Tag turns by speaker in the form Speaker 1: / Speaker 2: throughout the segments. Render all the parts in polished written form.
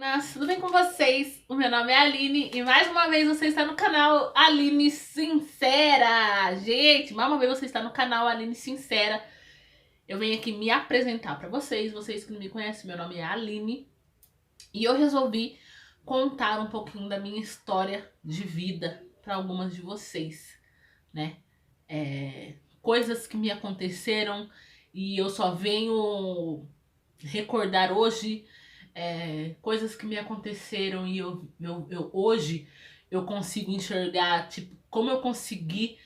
Speaker 1: Meninas, tudo bem com vocês? O meu nome é Aline e mais uma vez você está no canal Aline Sincera. Gente, mais uma vez você está no canal Aline Sincera. Eu venho aqui me apresentar para vocês que não me conhecem, meu nome é Aline. E eu resolvi contar um pouquinho da minha história de vida para algumas de vocês, né? Coisas que me aconteceram e eu só venho recordar hoje, coisas que me aconteceram e eu hoje eu consigo enxergar, tipo, como eu consegui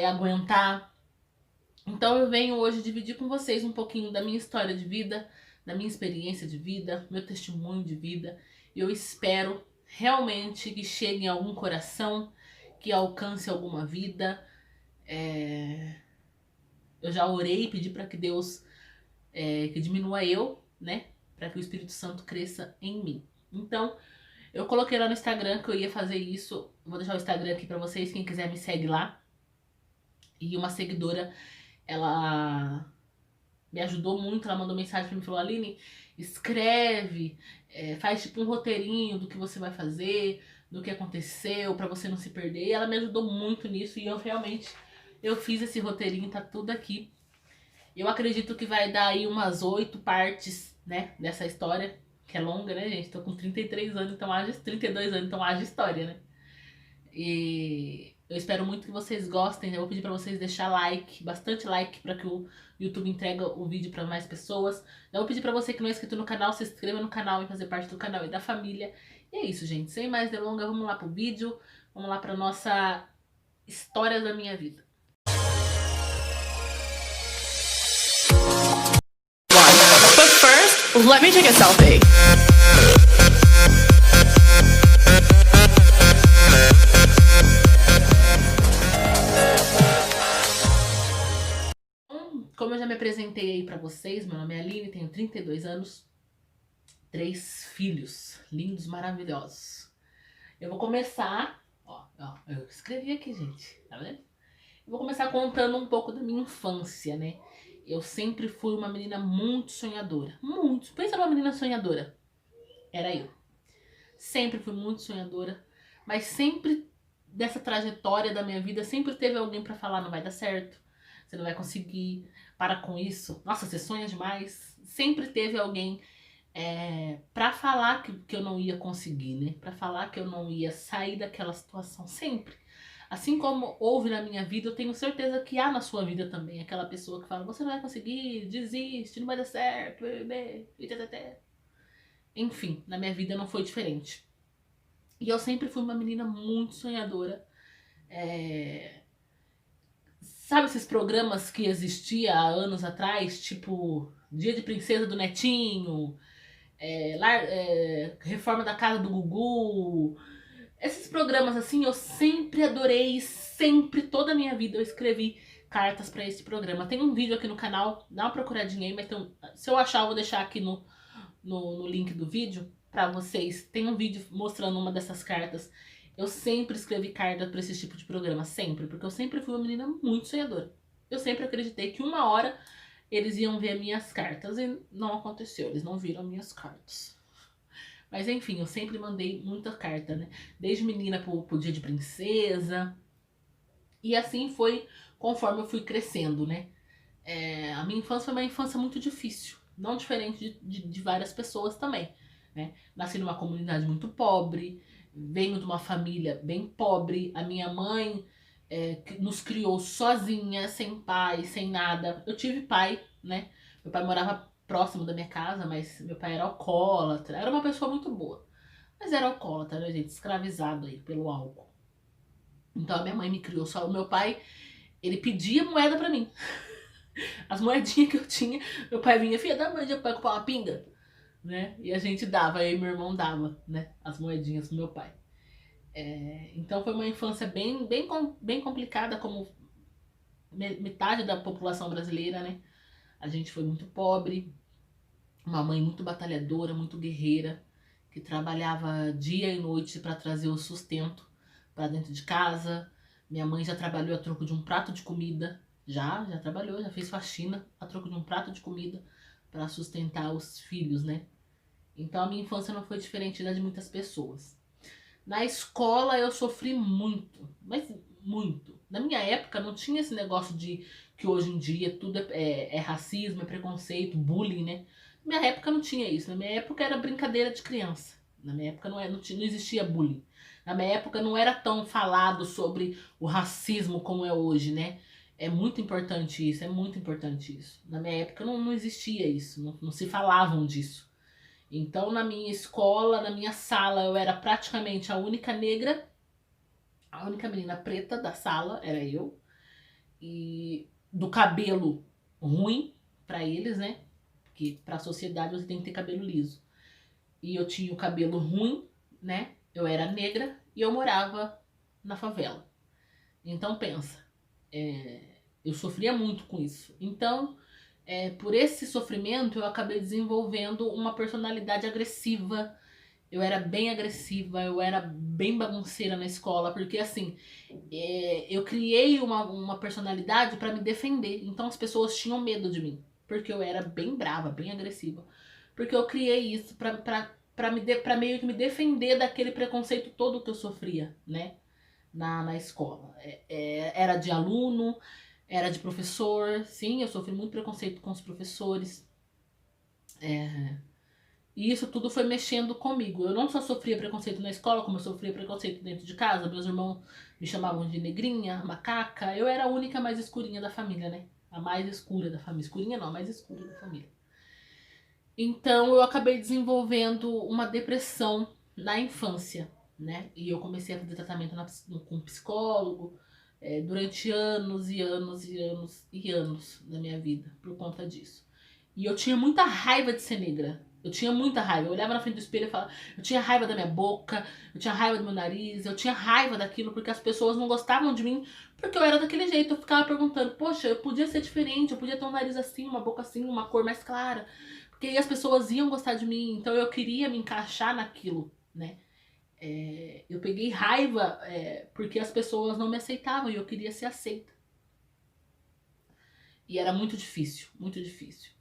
Speaker 1: aguentar. Então eu venho hoje dividir com vocês um pouquinho da minha história de vida, da minha experiência de vida, meu testemunho de vida. Eu espero realmente que chegue em algum coração, que alcance alguma vida. Eu já orei e pedi para que Deus que diminua eu, né? Para que o Espírito Santo cresça em mim. Então, eu coloquei lá no Instagram que eu ia fazer isso. Vou deixar o Instagram aqui para vocês, quem quiser me segue lá. E uma seguidora, ela me ajudou muito, ela mandou mensagem para mim e falou: Aline, escreve, faz tipo um roteirinho do que você vai fazer, do que aconteceu, para você não se perder. E ela me ajudou muito nisso e eu realmente eu fiz esse roteirinho, tá tudo aqui. Eu acredito que vai dar aí umas 8 partes, né, dessa história, que é longa, né, gente? Tô com 33 anos, então haja 32 anos, então haja história, né? E eu espero muito que vocês gostem, né? Eu vou pedir pra vocês deixar like, bastante like, pra que o YouTube entregue o vídeo pra mais pessoas. Eu vou pedir pra você que não é inscrito no canal, se inscreva no canal e fazer parte do canal e da família. E é isso, gente. Sem mais delongas, vamos lá pro vídeo. Vamos lá pra nossa história da minha vida.
Speaker 2: But first, let me take a selfie.
Speaker 1: Como eu já me apresentei aí pra vocês, meu nome é Aline, tenho 32 anos, 3 filhos lindos, maravilhosos. Eu vou começar, eu escrevi aqui, gente, tá vendo? Eu vou começar contando um pouco da minha infância, né? Eu sempre fui uma menina muito sonhadora, muito. Pensa numa menina sonhadora, era eu. Sempre fui muito sonhadora, mas sempre dessa trajetória da minha vida, sempre teve alguém pra falar: não vai dar certo, você não vai conseguir, para com isso, nossa, você sonha demais. Sempre teve alguém pra falar que eu não ia conseguir, né? Pra falar que eu não ia sair daquela situação, sempre. Assim como houve na minha vida, eu tenho certeza que há na sua vida também aquela pessoa que fala: você não vai conseguir, desiste, não vai dar certo, enfim, na minha vida não foi diferente. E eu sempre fui uma menina muito sonhadora. Sabe esses programas que existia há anos atrás, tipo Dia de Princesa do Netinho, Reforma da Casa do Gugu? Esses programas assim eu sempre adorei, sempre, toda a minha vida eu escrevi cartas pra esse programa. Tem um vídeo aqui no canal, dá uma procuradinha aí, mas se eu achar eu vou deixar aqui no link do vídeo pra vocês. Tem um vídeo mostrando uma dessas cartas. Eu sempre escrevi carta pra esse tipo de programa, sempre, porque eu sempre fui uma menina muito sonhadora. Eu sempre acreditei que uma hora eles iam ver minhas cartas e não aconteceu, eles não viram minhas cartas. Mas enfim, eu sempre mandei muita carta, né? Desde menina pro Dia de Princesa. E assim foi conforme eu fui crescendo, né? A minha infância foi uma infância muito difícil. Não diferente de várias pessoas também, né? Nasci numa comunidade muito pobre. Venho de uma família bem pobre. A minha mãe nos criou sozinha, sem pai, sem nada. Eu tive pai, né? Meu pai morava próximo da minha casa, mas meu pai era alcoólatra. Era uma pessoa muito boa, mas era alcoólatra, né, gente? Escravizado aí pelo álcool. Então a minha mãe me criou só. O meu pai, ele pedia moeda pra mim. As moedinhas que eu tinha, meu pai vinha: filha, dá uma moedinha pra comprar uma pinga, né? E a gente dava, aí meu irmão dava, né? As moedinhas pro meu pai. Então foi uma infância bem complicada, como metade da população brasileira, né? A gente foi muito pobre, uma mãe muito batalhadora, muito guerreira, que trabalhava dia e noite para trazer o sustento para dentro de casa. Minha mãe já trabalhou a troco de um prato de comida, já trabalhou, já fez faxina a troco de um prato de comida para sustentar os filhos, né? Então a minha infância não foi diferente da de muitas pessoas. Na escola eu sofri muito, mas muito. Na minha época não tinha esse negócio de que hoje em dia tudo é racismo, é preconceito, bullying, né? Na minha época não tinha isso. Na minha época era brincadeira de criança. Na minha época não existia bullying. Na minha época não era tão falado sobre o racismo como é hoje, né? É muito importante isso, é muito importante isso. Na minha época não existia isso, não se falavam disso. Então, na minha escola, na minha sala, eu era praticamente a única negra, a única menina preta da sala, era eu. E do cabelo ruim pra eles, né? Porque pra sociedade você tem que ter cabelo liso. E eu tinha o cabelo ruim, né? Eu era negra e eu morava na favela. Então, pensa, eu sofria muito com isso. Então, por esse sofrimento, eu acabei desenvolvendo uma personalidade agressiva. Eu era bem agressiva, eu era bem bagunceira na escola, porque assim, eu criei uma personalidade pra me defender. Então as pessoas tinham medo de mim, porque eu era bem brava, bem agressiva. Porque eu criei isso pra meio que me defender daquele preconceito todo que eu sofria, né? Na escola. Era de aluno, era de professor, sim, eu sofri muito preconceito com os professores. E isso tudo foi mexendo comigo. Eu não só sofria preconceito na escola, como eu sofria preconceito dentro de casa. Meus irmãos me chamavam de negrinha, macaca. Eu era a única mais escurinha da família, né? A mais escura da família. Escurinha não, a mais escura da família. Então eu acabei desenvolvendo uma depressão na infância, né? E eu comecei a fazer tratamento com psicólogo durante anos e anos e anos e anos da minha vida por conta disso. E eu tinha muita raiva de ser negra. Eu tinha muita raiva. Eu olhava na frente do espelho e falava. Eu tinha raiva da minha boca, eu tinha raiva do meu nariz, eu tinha raiva daquilo porque as pessoas não gostavam de mim porque eu era daquele jeito. Eu ficava perguntando, poxa, eu podia ser diferente, eu podia ter um nariz assim, uma boca assim, uma cor mais clara. Porque aí as pessoas iam gostar de mim, então eu queria me encaixar naquilo, né? Eu peguei raiva porque as pessoas não me aceitavam e eu queria ser aceita. E era muito difícil, muito difícil.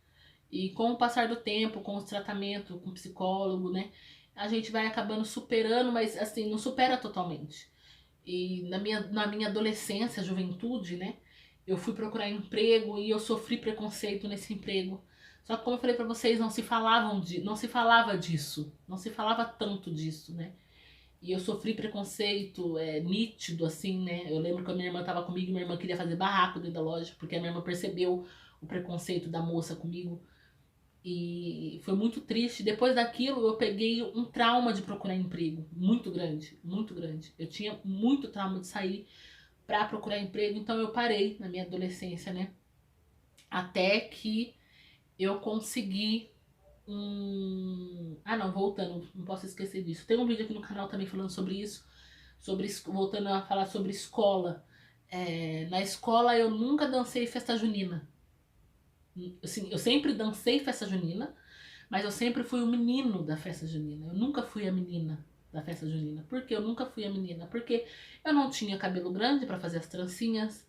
Speaker 1: E com o passar do tempo, com os tratamentos, com o psicólogo, né? A gente vai acabando superando, mas assim, não supera totalmente. E na minha adolescência, juventude, né? Eu fui procurar emprego e eu sofri preconceito nesse emprego. Só que como eu falei pra vocês, não se falava disso. Não se falava tanto disso, né? E eu sofri preconceito nítido, assim, né? Eu lembro que a minha irmã tava comigo e minha irmã queria fazer barraco dentro da loja, porque a minha irmã percebeu o preconceito da moça comigo. E foi muito triste. Depois daquilo, eu peguei um trauma de procurar emprego. Muito grande, muito grande. Eu tinha muito trauma de sair pra procurar emprego, então eu parei na minha adolescência, né? Até que eu consegui Ah, não, voltando, não posso esquecer disso. Tem um vídeo aqui no canal também falando sobre isso. Voltando a falar sobre escola. Na escola eu nunca dancei festa junina. Assim, eu sempre dancei festa junina, mas eu sempre fui o menino da festa junina. Eu nunca fui a menina da festa junina. Por que eu nunca fui a menina? Porque eu não tinha cabelo grande pra fazer as trancinhas.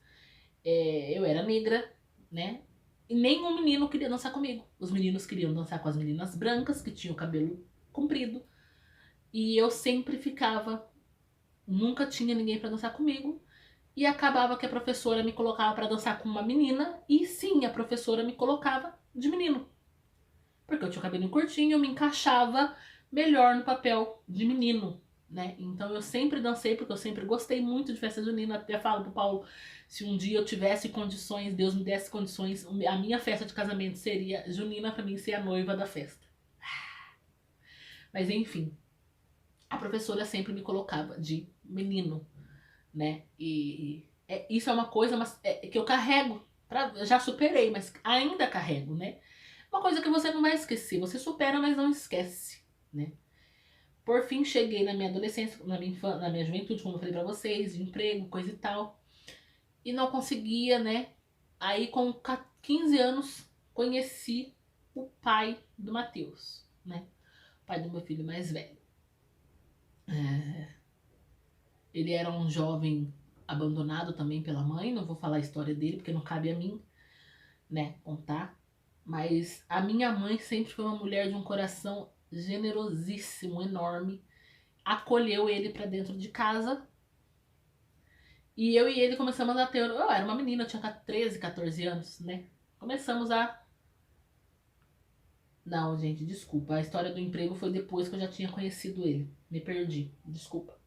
Speaker 1: Eu era negra, né? E nenhum menino queria dançar comigo. Os meninos queriam dançar com as meninas brancas, que tinham o cabelo comprido. E eu sempre ficava, nunca tinha ninguém pra dançar comigo. E acabava que a professora me colocava pra dançar com uma menina. E sim, a professora me colocava de menino. Porque eu tinha o cabelinho curtinho, eu me encaixava melhor no papel de menino, né? Então eu sempre dancei, porque eu sempre gostei muito de festa junina. Até falo pro Paulo, se um dia eu tivesse condições, Deus me desse condições, a minha festa de casamento seria junina pra mim ser a noiva da festa. Mas enfim, a professora sempre me colocava de menino, né? E isso é uma coisa que eu carrego, eu já superei, mas ainda carrego, né? Uma coisa que você não vai esquecer, você supera, mas não esquece, né? Por fim, cheguei na minha adolescência, na minha juventude, como eu falei pra vocês, de emprego, coisa e tal. E não conseguia, né? Aí com 15 anos, conheci o pai do Matheus, né? O pai do meu filho mais velho. Ele era um jovem abandonado também pela mãe, não vou falar a história dele, porque não cabe a mim, né, contar. Mas a minha mãe sempre foi uma mulher de um coração generosíssimo, enorme, acolheu ele pra dentro de casa. E eu e ele começamos a ter... Eu era uma menina, eu tinha 13, 14 anos, né? Começamos a... Não, gente, desculpa. A história do emprego foi depois que eu já tinha conhecido ele. Me perdi, desculpa.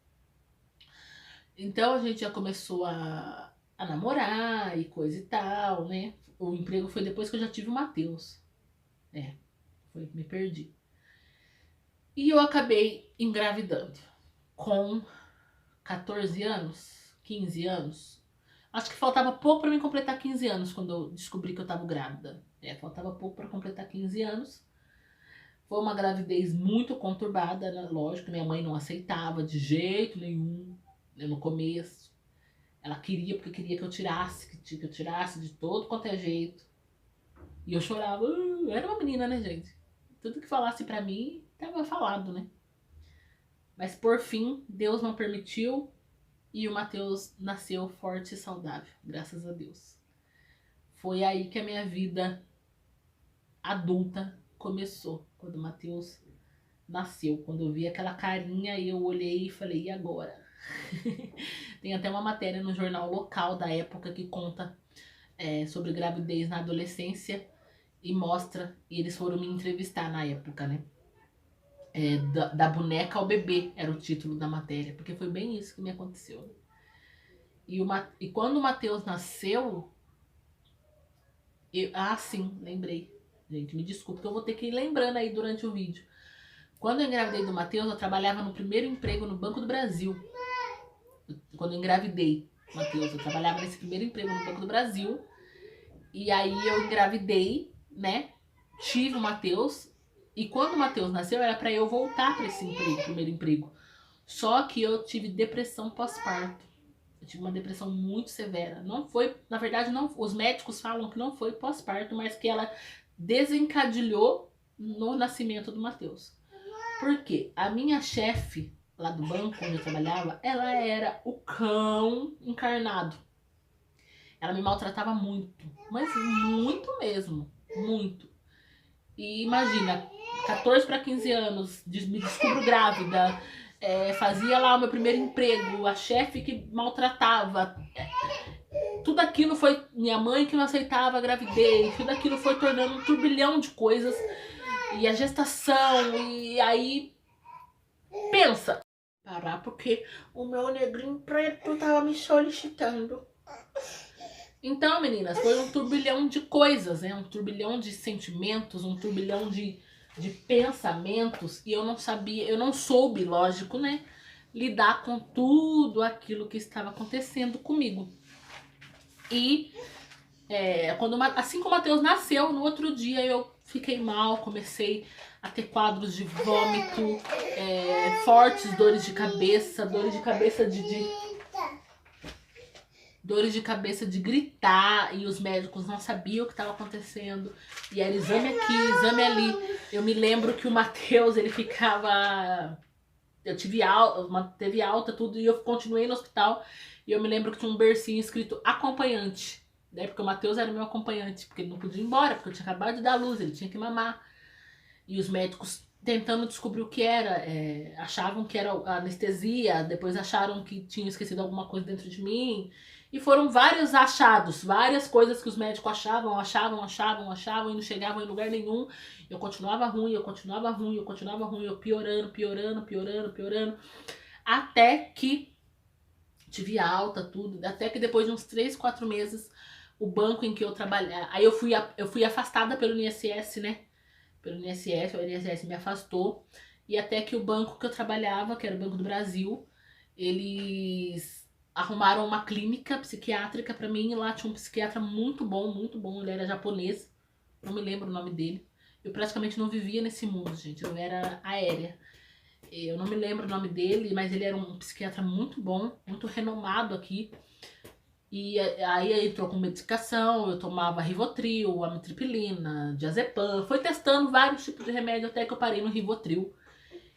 Speaker 1: Então a gente já começou a namorar e coisa e tal, né? O emprego foi depois que eu já tive o Matheus. Me perdi. E eu acabei engravidando com 14 anos, 15 anos. Acho que faltava pouco pra mim completar 15 anos quando eu descobri que eu tava grávida. Faltava pouco pra completar 15 anos. Foi uma gravidez muito conturbada, né? Lógico, minha mãe não aceitava de jeito nenhum, né, no começo. Ela queria, porque queria que eu tirasse, que eu tirasse de todo quanto é jeito. E eu chorava. Eu era uma menina, né, gente? Tudo que falasse pra mim, tava falado, né? Mas por fim, Deus não permitiu e o Matheus nasceu forte e saudável, graças a Deus. Foi aí que a minha vida adulta começou, quando o Matheus nasceu. Quando eu vi aquela carinha, eu olhei e falei, e agora? Tem até uma matéria no jornal local da época que conta sobre gravidez na adolescência e mostra, e eles foram me entrevistar na época, né? Da boneca ao bebê era o título da matéria, porque foi bem isso que me aconteceu. Né? E quando o Matheus nasceu, sim, lembrei. Gente, me desculpa que eu vou ter que ir lembrando aí durante o vídeo. Quando eu engravidei do Matheus, eu trabalhava no primeiro emprego no Banco do Brasil. Quando eu engravidei do Matheus, eu trabalhava nesse primeiro emprego no Banco do Brasil. E aí eu engravidei, né? Tive o Matheus. E quando o Matheus nasceu, era pra eu voltar pra esse primeiro emprego. Só que eu tive depressão pós-parto. Eu tive uma depressão muito severa. Não foi, na verdade, não. Os médicos falam que não foi pós-parto, mas que ela desencadilhou no nascimento do Matheus. Por quê? A minha chefe lá do banco onde eu trabalhava, ela era o cão encarnado. Ela me maltratava muito, mas muito mesmo, muito. E imagina, 14 para 15 anos, me descubro grávida, fazia lá o meu primeiro emprego, a chefe que maltratava. Tudo aquilo foi minha mãe que não aceitava a gravidez, tudo aquilo foi tornando um turbilhão de coisas. E a gestação, e aí pensa. Parar porque o meu negrinho preto tava me solicitando. Então, meninas, foi um turbilhão de coisas, né? Um turbilhão de sentimentos, um turbilhão de pensamentos. E eu não sabia, eu não soube, lógico, né? Lidar com tudo aquilo que estava acontecendo comigo. E assim que o Matheus nasceu, no outro dia eu fiquei mal, comecei a ter quadros de vômito, fortes dores de cabeça dores de cabeça de gritar, e os médicos não sabiam o que estava acontecendo, e era exame aqui, exame ali. Eu me lembro que o Matheus, ele ficava... teve alta, tudo, e eu continuei no hospital, e eu me lembro que tinha um bercinho escrito acompanhante, né, porque o Matheus era meu acompanhante, porque ele não podia ir embora, porque eu tinha acabado de dar luz, ele tinha que mamar. E os médicos tentando descobrir o que era, achavam que era anestesia, depois acharam que tinha esquecido alguma coisa dentro de mim. E foram vários achados, várias coisas que os médicos achavam, e não chegavam em lugar nenhum. Eu continuava ruim, eu piorando. Até que tive alta, tudo. Até que depois de uns 3, 4 meses, o banco em que eu trabalhava... Aí eu fui afastada pelo INSS, né? Pelo INSS, o INSS me afastou. E até que o banco que eu trabalhava, que era o Banco do Brasil, eles arrumaram uma clínica psiquiátrica pra mim. E lá tinha um psiquiatra muito bom, ele era japonês. Não me lembro o nome dele. Eu praticamente não vivia nesse mundo, gente. Eu era aérea. Eu não me lembro o nome dele, mas ele era um psiquiatra muito bom, muito renomado aqui. E aí entrou com medicação, eu tomava Rivotril, amitriptilina, diazepam. Foi testando vários tipos de remédio até que eu parei no Rivotril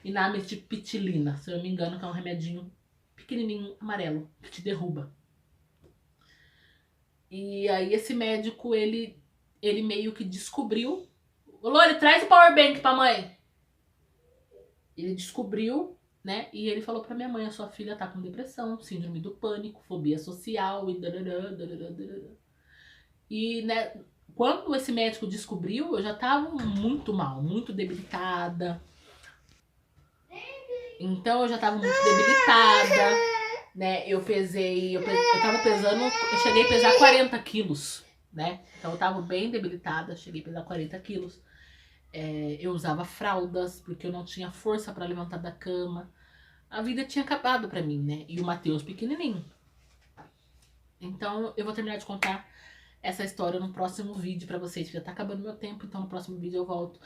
Speaker 1: e na amitriptilina, se eu não me engano, que é um remedinho pequenininho, amarelo, que te derruba. E aí esse médico, ele meio que descobriu... Ô, Lore, traz o powerbank pra mãe. ele descobriu, né? E ele falou pra minha mãe, a sua filha tá com depressão, síndrome do pânico, fobia social e darará, darará, darará. E, né, quando esse médico descobriu, eu já tava muito mal, muito debilitada. Então eu já tava muito debilitada, né? Eu tava pesando, eu cheguei a pesar 40 quilos, né? Então eu tava bem debilitada, cheguei a pesar 40 quilos. Eu usava fraldas, porque eu não tinha força pra levantar da cama. A vida tinha acabado pra mim, né? E o Matheus pequenininho. Então eu vou terminar de contar essa história no próximo vídeo pra vocês, que já tá acabando meu tempo, então no próximo vídeo eu volto.